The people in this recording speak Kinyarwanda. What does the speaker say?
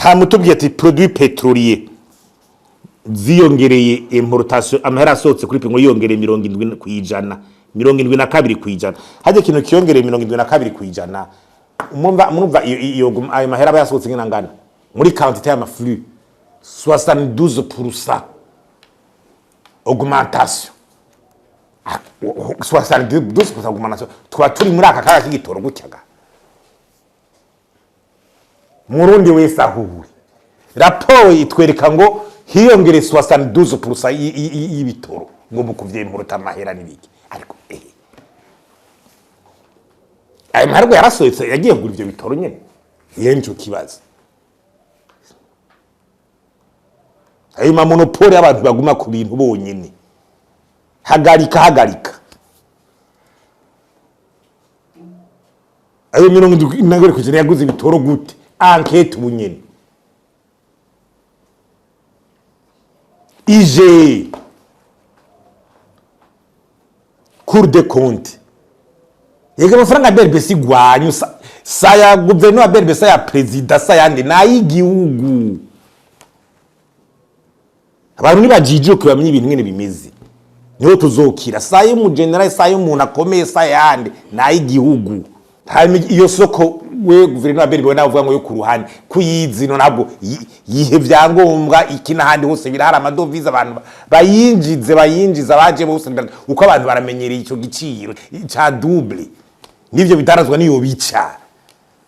hamutubwiye ati produit pétrolier ziyongereye importation amahera asohotse kuri pingo yongereye 70 kwijana 72 kwijana haje kintu kiyongereye 72 kwijana umumva iyo ayo mahera bayasohotse ngana muri quantité ya maflux 72% augmentation 72% augmentation twa turi muri aka kaka k'igitoro gutyaga murundi wese ahuwe raporo itwereka ngo hiyongere 72% y'ibitoro ngo mukuvyempuruta amahera nibiki ariko ayo mahera yarasohotse yagiye kugura ivyo bitoro nyene yenjo kibazo ayo monopole y'abantu baguma ku bintu bonyene hagarika ayo 70% yaguze ibitoro gute enquête bunyene ije Cour des comptes yega amafaranga berbesi gwanyu saya gouvernement berbesi ya president sayande nayigihugu abantu nibajije ko bamenye ibintu ngene bimeze niho tuzokira saye mu general saye umuntu akomeye sayande nayigihugu iyo soko we guverinoma beri navuga ngo yo ku ruhande kuyizino nabwo yihe vyangombwa ikina handi hose birahara amadovize abantu bayinjiza baje bose uko abantu baramenyereye ico giciro ca double nivyo bitarazwa niyo bica